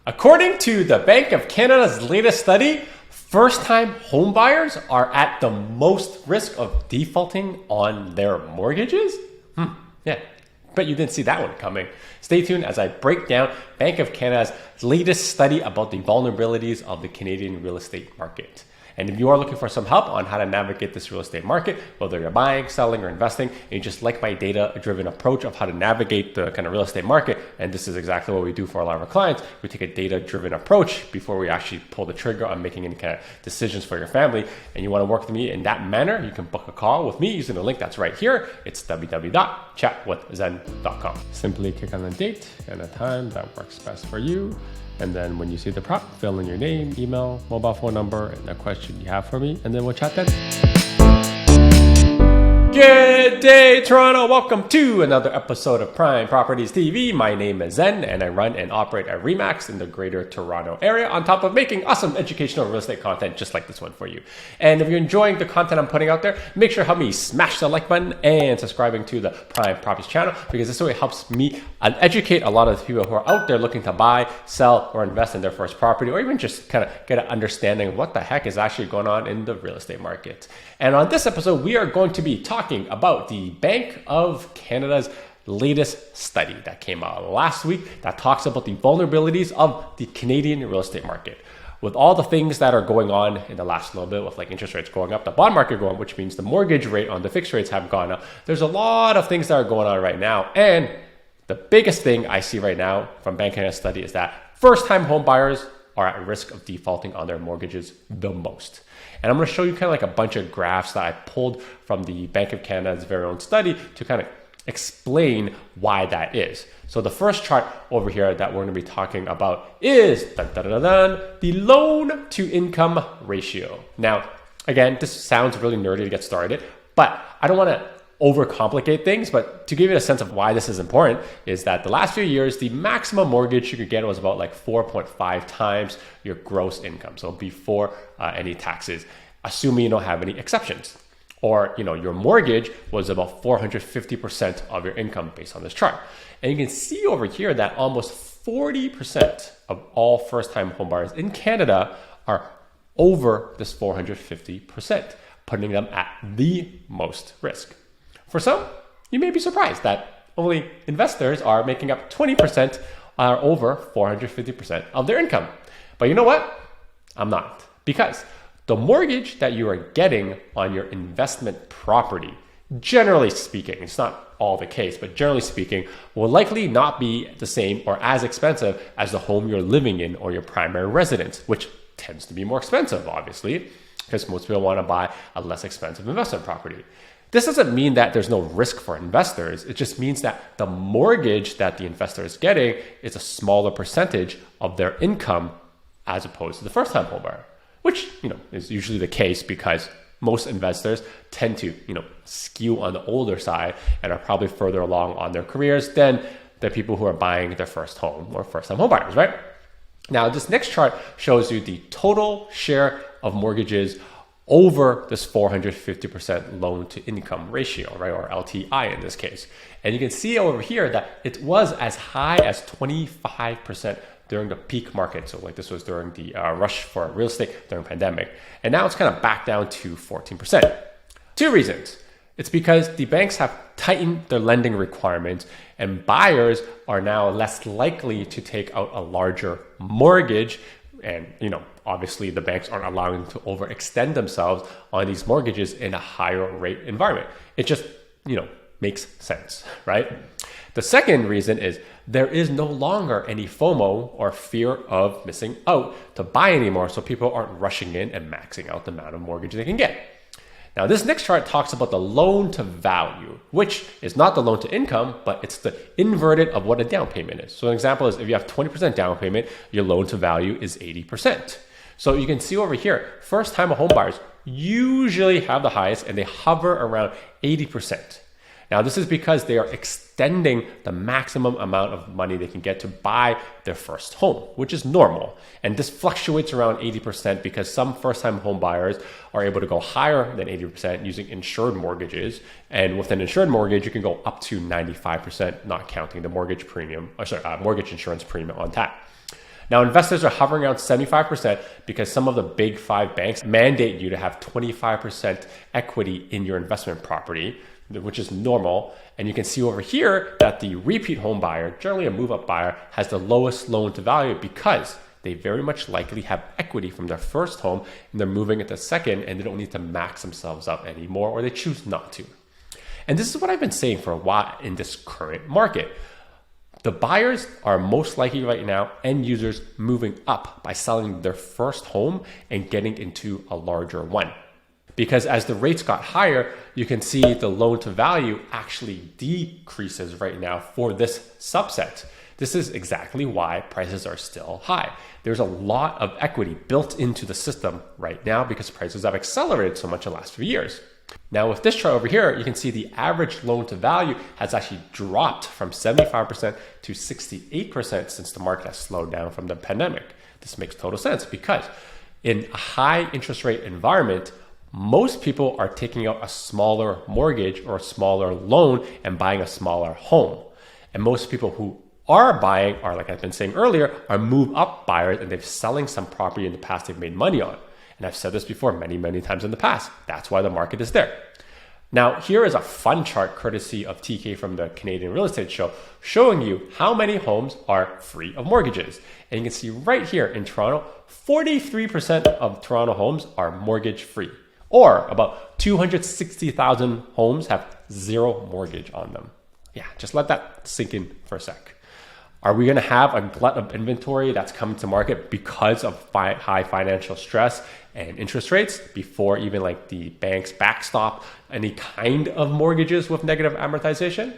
According to the Bank of Canada's latest study, first-time homebuyers are at the most risk of defaulting on their mortgages. Yeah, but you didn't see that one coming. Stay tuned as I break down Bank of Canada's latest study about the vulnerabilities of the Canadian real estate market. And if you are looking for some help on how to navigate this real estate market, whether you're buying, selling, or investing, and you just like my data-driven approach of how to navigate the kind of real estate market, and this is exactly what we do for a lot of our clients, we take a data-driven approach before we actually pull the trigger on making any kind of decisions for your family, and you want to work with me in that manner, you can book a call with me using the link that's right here. It's www.chatwithzen.com. Simply click on the date and a time that works best for you. And then when you see the prompt, fill in your name, email, mobile phone number, and the question you have for me, and then we'll chat then. Good day, Toronto. Welcome to another episode of Prime Properties TV. My name is Zhen, and I run and operate a RE/MAX in the Greater Toronto area, on top of making awesome educational real estate content just like this one for you. And if you're enjoying the content I'm putting out there, make sure to help me smash the like button and subscribing to the Prime Properties channel, because this way helps me educate a lot of the people who are out there looking to buy, sell, or invest in their first property, or even just kind of get an understanding of what the heck is actually going on in the real estate market. And on this episode, we are going to be talking about the Bank of Canada's latest study that came out last week that talks about the vulnerabilities of the Canadian real estate market. With all the things that are going on in the last little bit, with like interest rates going up, the bond market going up, which means the mortgage rate on the fixed rates have gone up. There's a lot of things that are going on right now. And the biggest thing I see right now from Bank of Canada's study is that first-time home buyers are at risk of defaulting on their mortgages the most. And I'm going to show you kind of like a bunch of graphs that I pulled from the Bank of Canada's very own study to kind of explain why that is. So the first chart over here that we're going to be talking about is the loan to income ratio. Now, again, this sounds really nerdy to get started, but I don't want to overcomplicate things, but to give you a sense of why this is important is that the last few years, the maximum mortgage you could get was about like 4.5 times your gross income. So before any taxes, assuming you don't have any exceptions. Or, your mortgage was about 450% of your income based on this chart. And you can see over here that almost 40% of all first-time homebuyers in Canada are over this 450%, putting them at the most risk. For some, you may be surprised that only investors are making up 20% are over 450% of their income. But you know what? I'm not. Because the mortgage that you are getting on your investment property, generally speaking, it's not all the case, but generally speaking, will likely not be the same or as expensive as the home you're living in or your primary residence, which tends to be more expensive, obviously, because most people want to buy a less expensive investment property. This doesn't mean that there's no risk for investors. It just means that the mortgage that the investor is getting is a smaller percentage of their income as opposed to the first-time homebuyer, which is usually the case because most investors tend to skew on the older side and are probably further along on their careers than the people who are buying their first home or first-time homebuyers, right? Now, this next chart shows you the total share of mortgages over this 450% loan to income ratio, right? Or LTI in this case. And you can see over here that it was as high as 25% during the peak market. So like this was during the rush for real estate during the pandemic. And now it's kind of back down to 14%. Two reasons. It's because the banks have tightened their lending requirements and buyers are now less likely to take out a larger mortgage. And, obviously the banks aren't allowing them to overextend themselves on these mortgages in a higher rate environment. It just, makes sense, right? The second reason is there is no longer any FOMO or fear of missing out to buy anymore. So people aren't rushing in and maxing out the amount of mortgage they can get. Now, this next chart talks about the loan to value, which is not the loan to income, but it's the inverted of what a down payment is. So an example is if you have 20% down payment, your loan to value is 80%. So you can see over here, first-time home buyers usually have the highest and they hover around 80%. Now, this is because they are extending the maximum amount of money they can get to buy their first home, which is normal. And this fluctuates around 80% because some first-time home buyers are able to go higher than 80% using insured mortgages. And with an insured mortgage, you can go up to 95%, not counting the mortgage premium, mortgage insurance premium on top. Now, investors are hovering around 75% because some of the big 5 banks mandate you to have 25% equity in your investment property, which is normal. And you can see over here that the repeat home buyer, generally a move-up buyer, has the lowest loan to value because they very much likely have equity from their first home and they're moving into second and they don't need to max themselves up anymore, or they choose not to. And this is what I've been saying for a while in this current market. The buyers are most likely right now end users moving up by selling their first home and getting into a larger one. Because as the rates got higher, you can see the loan to value actually decreases right now for this subset. This is exactly why prices are still high. There's a lot of equity built into the system right now because prices have accelerated so much in the last few years. Now with this chart over here, you can see the average loan to value has actually dropped from 75% to 68% since the market has slowed down from the pandemic. This makes total sense because in a high interest rate environment, most people are taking out a smaller mortgage or a smaller loan and buying a smaller home. And most people who are buying are, like I've been saying earlier, are move up buyers and they're selling some property in the past they've made money on. And I've said this before many times in the past. That's why the market is there. Now, here is a fun chart courtesy of TK from the Canadian Real Estate Show showing you how many homes are free of mortgages. And you can see right here in Toronto, 43% of Toronto homes are mortgage free, or about 260,000 homes have zero mortgage on them. Yeah, just let that sink in for a sec. Are we going to have a glut of inventory that's coming to market because of high financial stress and interest rates before even like the banks backstop any kind of mortgages with negative amortization?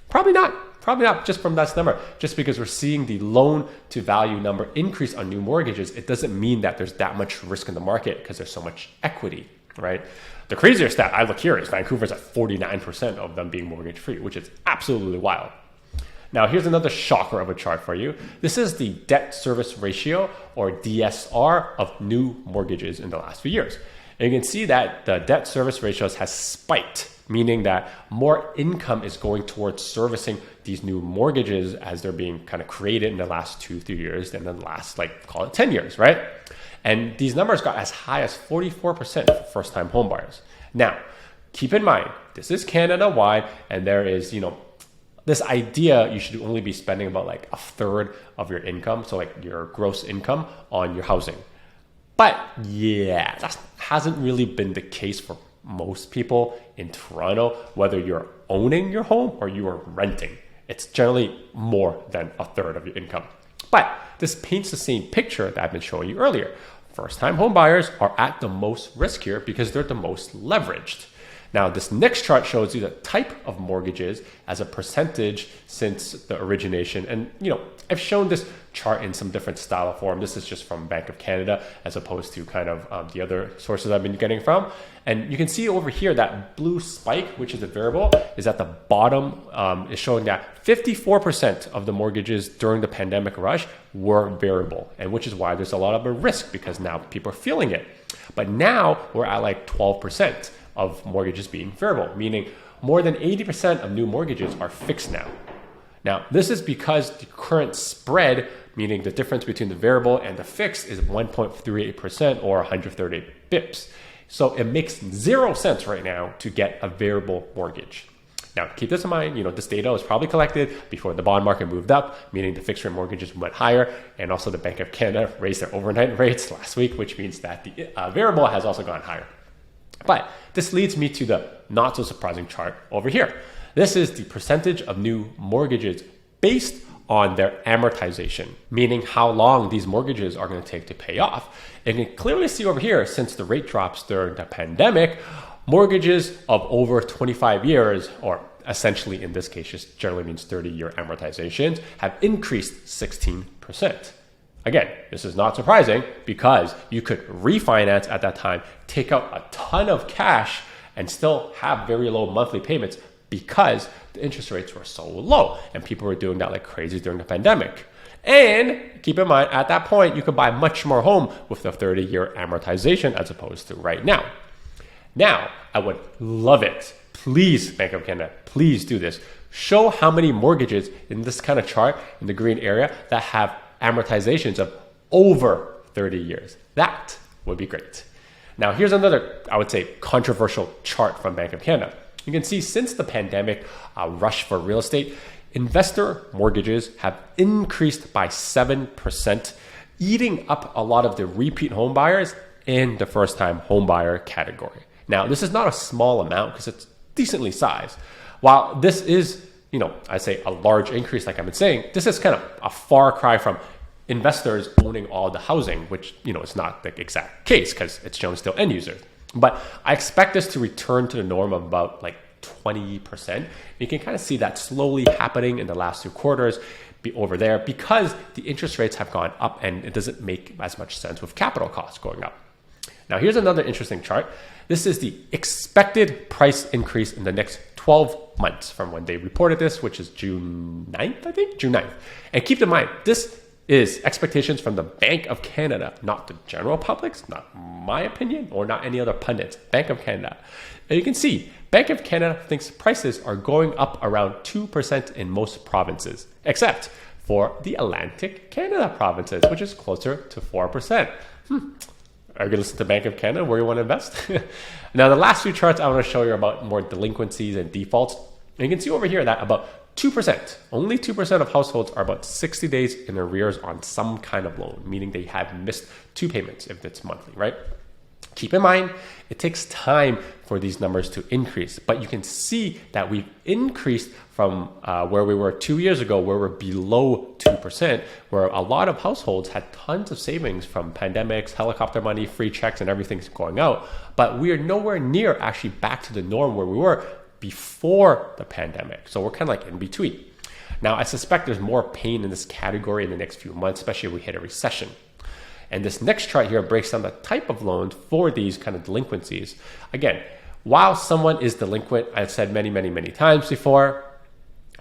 Probably not just from that number. Just because we're seeing the loan to value number increase on new mortgages, it doesn't mean that there's that much risk in the market because there's so much equity, right? The crazier stat I look here is Vancouver's at 49% of them being mortgage free, which is absolutely wild. Now, here's another shocker of a chart for you. This is the debt service ratio, or DSR, of new mortgages in the last few years. And you can see that the debt service ratios has spiked, meaning that more income is going towards servicing these new mortgages as they're being kind of created in the last 2-3 years than the last, like, call it 10 years, right? And these numbers got as high as 44% for first-time homebuyers. Now, keep in mind, this is Canada-wide, and there is, this idea you should only be spending about like a third of your income, so like your gross income, on your housing. But yeah, that hasn't really been the case for most people in Toronto, whether you're owning your home or you are renting. It's generally more than a third of your income. But this paints the same picture that I've been showing you earlier. First-time home buyers are at the most risk here because they're the most leveraged. Now, this next chart shows you the type of mortgages as a percentage since the origination. And, I've shown this chart in some different style of form. This is just from Bank of Canada as opposed to kind of the other sources I've been getting from. And you can see over here that blue spike, which is a variable, is at the bottom, is showing that 54% of the mortgages during the pandemic rush were variable, and which is why there's a lot of a risk because now people are feeling it. But now we're at like 12% of mortgages being variable, meaning more than 80% of new mortgages are fixed now. Now, this is because the current spread, meaning the difference between the variable and the fixed, is 1.38% or 138 bips. So it makes zero sense right now to get a variable mortgage. Now, keep this in mind, this data was probably collected before the bond market moved up, meaning the fixed rate mortgages went higher, and also the Bank of Canada raised their overnight rates last week, which means that the variable has also gone higher. But this leads me to the not so surprising chart over here. This is the percentage of new mortgages based on their amortization, meaning how long these mortgages are going to take to pay off. And you can clearly see over here, since the rate drops during the pandemic, mortgages of over 25 years, or essentially in this case just generally means 30-year amortizations, have increased 16%. Again, this is not surprising because you could refinance at that time, take out a ton of cash, and still have very low monthly payments because the interest rates were so low and people were doing that like crazy during the pandemic. And keep in mind, at that point, you could buy much more home with the 30-year amortization as opposed to right now. Now, I would love it. Please, Bank of Canada, please do this. Show how many mortgages in this kind of chart in the green area that have amortizations of over 30 years. That would be great. Now, here's another, I would say, controversial chart from Bank of Canada. You can see since the pandemic rush for real estate, investor mortgages have increased by 7%, eating up a lot of the repeat home buyers in the first-time home buyer category. Now, this is not a small amount because it's decently sized. While this is, I say a large increase, like I've been saying, this is kind of a far cry from investors owning all the housing, which, is not the exact case because it's shown still end users. But I expect this to return to the norm of about like 20%. You can kind of see that slowly happening in the last 2 quarters over there because the interest rates have gone up and it doesn't make as much sense with capital costs going up. Now, here's another interesting chart. This is the expected price increase in the next 12 months from when they reported this, which is June 9th, I think, June 9th. And keep in mind, this is expectations from the Bank of Canada, not the general public, not my opinion, or not any other pundits, Bank of Canada. And you can see, Bank of Canada thinks prices are going up around 2% in most provinces, except for the Atlantic Canada provinces, which is closer to 4%. Are you going to listen to Bank of Canada where you want to invest? Now, the last few charts I want to show you about more delinquencies and defaults. And you can see over here that about 2%, only 2% of households are about 60 days in arrears on some kind of loan, meaning they have missed 2 payments if it's monthly, right? Keep in mind, it takes time for these numbers to increase, but you can see that we've increased from where we were 2 years ago, where we're below 2%, where a lot of households had tons of savings from pandemics, helicopter money, free checks, and everything's going out. But we are nowhere near actually back to the norm where we were before the pandemic. So we're kind of like in between. Now, I suspect there's more pain in this category in the next few months, especially if we hit a recession. And this next chart here breaks down the type of loans for these kind of delinquencies. Again, while someone is delinquent, I've said many, many, many times before,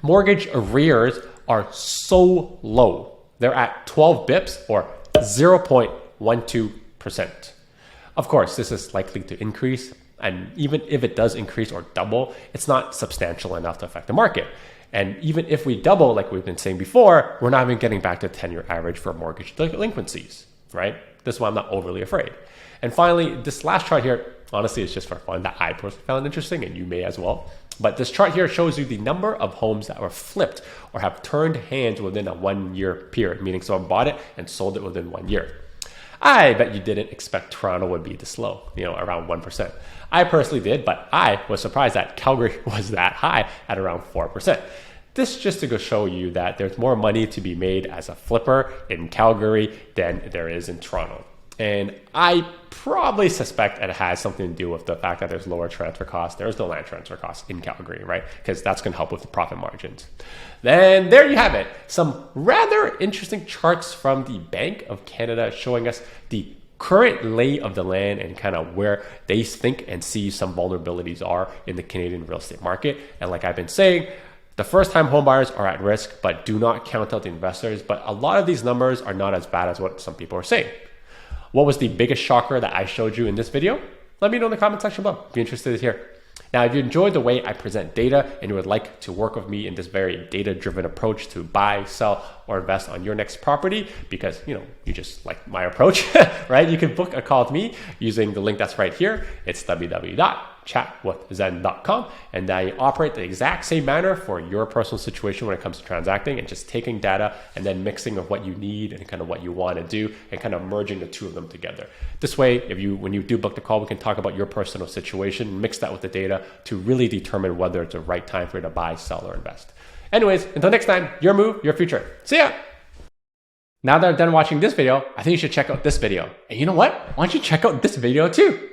mortgage arrears are so low. They're at 12 bips or 0.12%. Of course, this is likely to increase. And even if it does increase or double, it's not substantial enough to affect the market. And even if we double, like we've been saying before, we're not even getting back to 10-year average for mortgage delinquencies, right? This is why I'm not overly afraid. And finally, this last chart here, honestly, is just for fun that I personally found interesting, and you may as well. But this chart here shows you the number of homes that were flipped or have turned hands within a 1-year period, meaning someone bought it and sold it within 1 year. I bet you didn't expect Toronto would be this low, around 1%. I personally did, but I was surprised that Calgary was that high at around 4%. This just to go show you that there's more money to be made as a flipper in Calgary than there is in Toronto. And I probably suspect it has something to do with the fact that there's lower transfer costs. There's no land transfer costs in Calgary, right? Because that's going to help with the profit margins. Then there you have it. Some rather interesting charts from the Bank of Canada showing us the current lay of the land and kind of where they think and see some vulnerabilities are in the Canadian real estate market. And like I've been saying, the first-time homebuyers are at risk, but do not count out the investors. But a lot of these numbers are not as bad as what some people are saying. What was the biggest shocker that I showed you in this video? Let me know in the comment section below. Be interested to hear. Now, if you enjoyed the way I present data and you would like to work with me in this very data-driven approach to buy, sell, or invest on your next property, because you just like my approach, right? You can book a call with me using the link that's right here. It's www.chatwithzen.com, and I operate the exact same manner for your personal situation when it comes to transacting and just taking data and then mixing of what you need and kind of what you want to do and kind of merging the two of them together. This way, when you do book the call, we can talk about your personal situation, mix that with the data to really determine whether it's the right time for you to buy, sell, or invest. Anyways, until next time, your move, your future. See ya! Now that I'm done watching this video, I think you should check out this video. And you know what? Why don't you check out this video too?